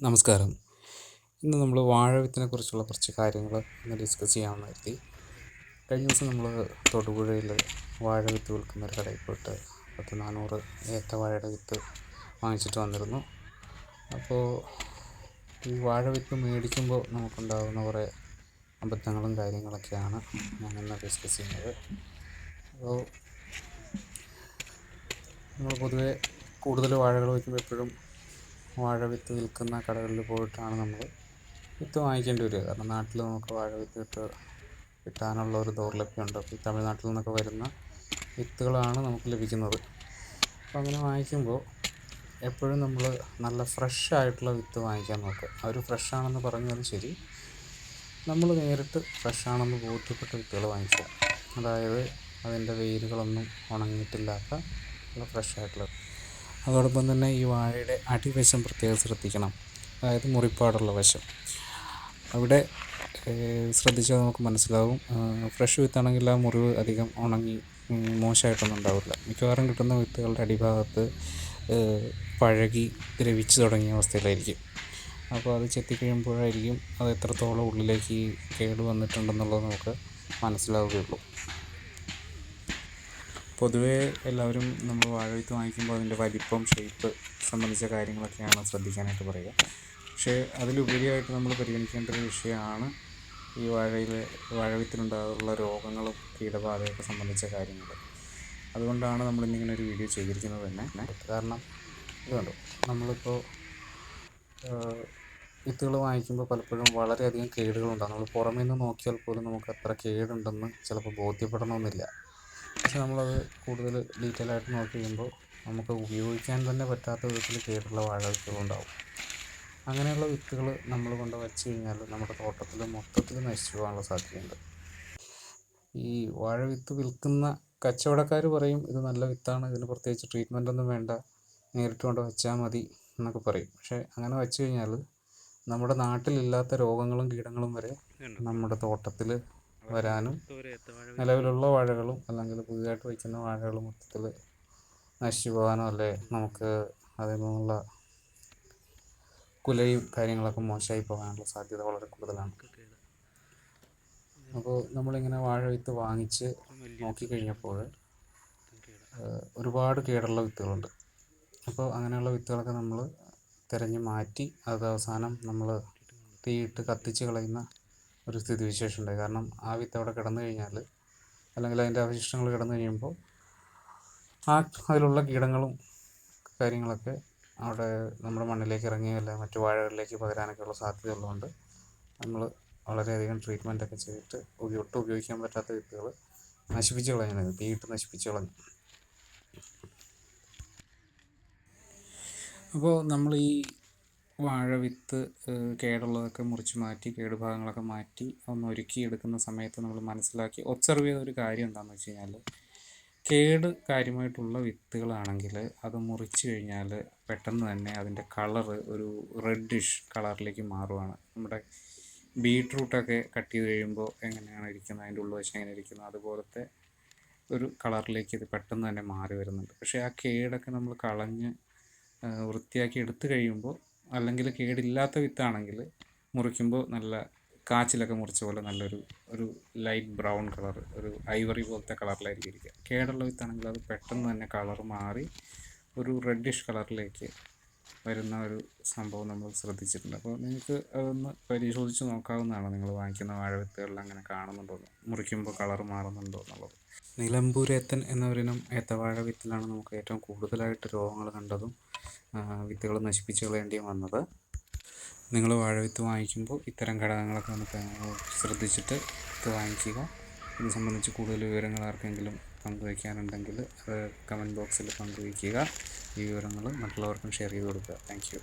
നമസ്കാരം. ഇന്ന് നമ്മൾ വാഴവിത്തിനെ കുറിച്ചുള്ള കുറച്ച് കാര്യങ്ങൾ ഇന്ന് ഡിസ്കസ് ചെയ്യാമെന്ന് കരുതി. കഴിഞ്ഞ ദിവസം നമ്മൾ തൊടുപുഴയിൽ വാഴവിത്ത് വിൽക്കുന്ന ഒരു കടയിൽ പോയിട്ട് 400 ഏത്തവാഴയുടെ വിത്ത് വാങ്ങിച്ചിട്ട് വന്നിരുന്നു. അപ്പോൾ ഈ വാഴവിത്ത് മേടിക്കുമ്പോൾ നമുക്കുണ്ടാകുന്ന കുറേ അബദ്ധങ്ങളും കാര്യങ്ങളൊക്കെയാണ് ഞാനിന്ന് ഡിസ്കസ് ചെയ്യുന്നത്. അപ്പോൾ നമ്മൾ പൊതുവെ കൂടുതൽ വാഴകൾ വയ്ക്കുമ്പോൾ എപ്പോഴും വാഴവിത്ത് വിൽക്കുന്ന കടകളിൽ പോയിട്ടാണ് നമ്മൾ വിത്ത് വാങ്ങിക്കേണ്ടി വരിക. കാരണം നാട്ടിൽ നമുക്ക് വാഴവിത്ത് കിട്ടാനുള്ള ഒരു ദൗർലഭ്യമുണ്ട്. അപ്പോൾ ഈ തമിഴ്നാട്ടിൽ നിന്നൊക്കെ വരുന്ന വിത്തുകളാണ് നമുക്ക് ലഭിക്കുന്നത്. അപ്പോൾ അങ്ങനെ വാങ്ങിക്കുമ്പോൾ എപ്പോഴും നമ്മൾ നല്ല ഫ്രഷ് ആയിട്ടുള്ള വിത്ത് വാങ്ങിക്കാൻ നോക്കുക. അവർ ഫ്രഷാണെന്ന് പറഞ്ഞാലും ശരി, നമ്മൾ നേരിട്ട് ഫ്രഷാണെന്ന് ബോധ്യപ്പെട്ട വിത്തുകൾ വാങ്ങിക്കുക. അതായത് അതിൻ്റെ വേരുകളൊന്നും ഉണങ്ങിയിട്ടില്ലാത്ത നല്ല ഫ്രഷായിട്ടുള്ള. അതോടൊപ്പം തന്നെ ഈ വാഴയുടെ അടിവശം പ്രത്യേകം ശ്രദ്ധിക്കണം. അതായത് മുറിപ്പാടുള്ള വശം അവിടെ ശ്രദ്ധിച്ചാൽ നമുക്ക് മനസ്സിലാവും. ഫ്രഷ് വിത്താണെങ്കിൽ ആ മുറിവ് അധികം ഉണങ്ങി മോശമായിട്ടൊന്നും ഉണ്ടാവില്ല. മിക്കവാറും കിട്ടുന്ന വിത്തുകളുടെ അടിഭാഗത്ത് പഴകി ദ്രവിച്ച് തുടങ്ങിയ അവസ്ഥയിലായിരിക്കും. അപ്പോൾ അത് ചെത്തിക്കഴിയുമ്പോഴായിരിക്കും അത് എത്രത്തോളം ഉള്ളിലേക്ക് കേട് വന്നിട്ടുണ്ടെന്നുള്ളത് നമുക്ക് മനസ്സിലാവുകയുള്ളൂ. പൊതുവേ എല്ലാവരും നമ്മൾ വാഴവിത്ത് വാങ്ങിക്കുമ്പോൾ അതിൻ്റെ വലിപ്പം, ഷേപ്പ് സംബന്ധിച്ച കാര്യങ്ങളൊക്കെയാണ് ശ്രദ്ധിക്കാനായിട്ട് പറയുക. പക്ഷേ അതിലുപരിയായിട്ട് നമ്മൾ പരിഗണിക്കേണ്ട ഒരു വിഷയമാണ് ഈ വാഴവിത്തിനുണ്ടാകുന്ന രോഗങ്ങളും കീടബാധയൊക്കെ സംബന്ധിച്ച കാര്യങ്ങൾ. അതുകൊണ്ടാണ് നമ്മളിന്നിങ്ങനെ ഒരു വീഡിയോ ചെയ്തിരിക്കുന്നത് തന്നെ. കാരണം ഇതുണ്ട്, നമ്മളിപ്പോൾ വിത്തുകൾ വാങ്ങിക്കുമ്പോൾ പലപ്പോഴും വളരെയധികം കേടുകളുണ്ടാകും. നമ്മൾ പുറമേ നിന്ന് നോക്കിയാൽ പോലും നമുക്ക് അത്ര കേടുണ്ടെന്ന് ചിലപ്പോൾ ബോധ്യപ്പെടണമെന്നില്ല. പക്ഷെ നമ്മളത് കൂടുതൽ ഡീറ്റെയിൽ ആയിട്ട് നോക്കി കഴിയുമ്പോൾ നമുക്ക് ഉപയോഗിക്കാൻ തന്നെ പറ്റാത്ത വിധത്തിൽ കേടുള്ള വാഴവിത്തുകളുണ്ടാവും. അങ്ങനെയുള്ള വിത്തുകൾ നമ്മൾ കൊണ്ട് വച്ച് കഴിഞ്ഞാൽ നമ്മുടെ തോട്ടത്തിൽ മൊത്തത്തിൽ നശിച്ചു പോകാനുള്ള സാധ്യതയുണ്ട്. ഈ വാഴവിത്ത് വിൽക്കുന്ന കച്ചവടക്കാർ പറയും ഇത് നല്ല വിത്താണ്, ഇതിന് പ്രത്യേകിച്ച് ട്രീറ്റ്മെൻ്റ് ഒന്നും വേണ്ട, നേരിട്ട് കൊണ്ട് വെച്ചാൽ മതി എന്നൊക്കെ പറയും. പക്ഷേ അങ്ങനെ വെച്ച് കഴിഞ്ഞാൽ നമ്മുടെ നാട്ടിലില്ലാത്ത രോഗങ്ങളും കീടങ്ങളും വരെ നമ്മുടെ തോട്ടത്തിൽ വരാനും നിലവിലുള്ള വാഴകളും അല്ലെങ്കിൽ പുതിയതായിട്ട് വയ്ക്കുന്ന വാഴകളും മൊത്തത്തിൽ നശിച്ചു പോകാനോ അല്ലേ നമുക്ക് അതിൽ നിന്നുള്ള കുലയും കാര്യങ്ങളൊക്കെ മോശമായി പോകാനുള്ള സാധ്യത വളരെ കൂടുതലാണ്. അപ്പോൾ നമ്മളിങ്ങനെ വാഴവിത്ത് വാങ്ങിച്ച് നോക്കിക്കഴിഞ്ഞപ്പോൾ ഒരുപാട് കേടുള്ള വിത്തുകളുണ്ട്. അപ്പോൾ അങ്ങനെയുള്ള വിത്തുകളൊക്കെ നമ്മൾ തിരഞ്ഞ് മാറ്റി അത് അവസാനം നമ്മൾ തീയിട്ട് കത്തിച്ച് കളയുന്ന ഒരു സ്ഥിതിവിശേഷം ഉണ്ടായി. കാരണം ആ വിത്ത് അവിടെ കിടന്നു കഴിഞ്ഞാൽ അല്ലെങ്കിൽ അതിൻ്റെ അവശിഷ്ടങ്ങൾ കിടന്നു കഴിയുമ്പോൾ അതിലുള്ള കീടങ്ങളും കാര്യങ്ങളൊക്കെ അവിടെ നമ്മുടെ മണ്ണിലേക്ക് ഇറങ്ങിയല്ല മറ്റു വാഴകളിലേക്ക് പകരാനൊക്കെയുള്ള സാധ്യത ഉള്ളതുകൊണ്ട് നമ്മൾ വളരെയധികം ട്രീറ്റ്മെൻറ്റൊക്കെ ചെയ്തിട്ട് ഒട്ടും ഉപയോഗിക്കാൻ പറ്റാത്ത വിത്തുകൾ നശിപ്പിച്ച് കളയുന്നത്, തീയിട്ട് നശിപ്പിച്ച് കളഞ്ഞു. അപ്പോൾ നമ്മൾ ഈ വാഴവിത്ത് കേടുള്ളതൊക്കെ മുറിച്ച് മാറ്റി കേടുഭാഗങ്ങളൊക്കെ മാറ്റി ഒന്ന് ഒരുക്കിയെടുക്കുന്ന സമയത്ത് നമ്മൾ മനസ്സിലാക്കി ഒബ്സർവ് ചെയ്ത ഒരു കാര്യം എന്താണെന്ന് വെച്ച് കഴിഞ്ഞാൽ, കേട് കാര്യമായിട്ടുള്ള വിത്തുകളാണെങ്കിൽ അത് മുറിച്ച് കഴിഞ്ഞാൽ പെട്ടെന്ന് തന്നെ അതിൻ്റെ കളറ് ഒരു റെഡിഷ് കളറിലേക്ക് മാറുകയാണ്. നമ്മുടെ ബീട്രൂട്ടൊക്കെ കട്ട് ചെയ്ത് കഴിയുമ്പോൾ എങ്ങനെയാണ് ഇരിക്കുന്നത്, അതിൻ്റെ ഉൾവശം എങ്ങനെ ഇരിക്കുന്നത്, അതുപോലത്തെ ഒരു കളറിലേക്ക് ഇത് പെട്ടെന്ന് തന്നെ മാറി വരുന്നുണ്ട്. പക്ഷേ ആ കേടൊക്കെ നമ്മൾ കളഞ്ഞ് വൃത്തിയാക്കി എടുത്തു കഴിയുമ്പോൾ, അല്ലെങ്കിൽ കേടില്ലാത്ത വിത്താണെങ്കിൽ മുറിക്കുമ്പോൾ നല്ല കാച്ചിലൊക്കെ മുറിച്ച പോലെ ഒരു ലൈറ്റ് ബ്രൗൺ കളർ, ഒരു ഐവറി പോലത്തെ കളറിലായിരിക്കും ഇരിക്കുക. കേടുള്ള വിത്താണെങ്കിൽ അത് പെട്ടെന്ന് തന്നെ കളർ മാറി ഒരു റെഡിഷ് കളറിലേക്ക് വരുന്ന ഒരു സംഭവം നമ്മൾ ശ്രദ്ധിച്ചിട്ടുണ്ട്. അപ്പോൾ നിങ്ങൾക്ക് അതൊന്ന് പരിശോധിച്ച് നോക്കാവുന്നതാണ്. നിങ്ങൾ വാങ്ങിക്കുന്ന വാഴവിത്തുകളിൽ അങ്ങനെ കാണുന്നുണ്ടോ, മുറിക്കുമ്പോൾ കളർ മാറുന്നുണ്ടോ എന്നുള്ളത്. നിലമ്പൂരേത്തൻ എന്നൊരിനം ഏത്തവാഴ വിത്തിലാണ് നമുക്ക് ഏറ്റവും കൂടുതലായിട്ട് രോഗങ്ങൾ കണ്ടതും വിത്തുകൾ നശിപ്പിച്ച് കളയേണ്ടിയും വന്നത്. നിങ്ങൾ വാഴവിത്ത് വാങ്ങിക്കുമ്പോൾ ഇത്തരം ഘടകങ്ങളൊക്കെ നമുക്ക് ശ്രദ്ധിച്ചിട്ട് വിത്ത് വാങ്ങിക്കുക. ഇത് സംബന്ധിച്ച് കൂടുതൽ വിവരങ്ങൾ ആർക്കെങ്കിലും പങ്കുവയ്ക്കാനുണ്ടെങ്കിൽ അത് കമൻറ്റ് ബോക്സിൽ പങ്കുവയ്ക്കുക. ഈ വിവരങ്ങൾ മറ്റുള്ളവർക്കും ഷെയർ ചെയ്ത് കൊടുക്കുക. Thank you.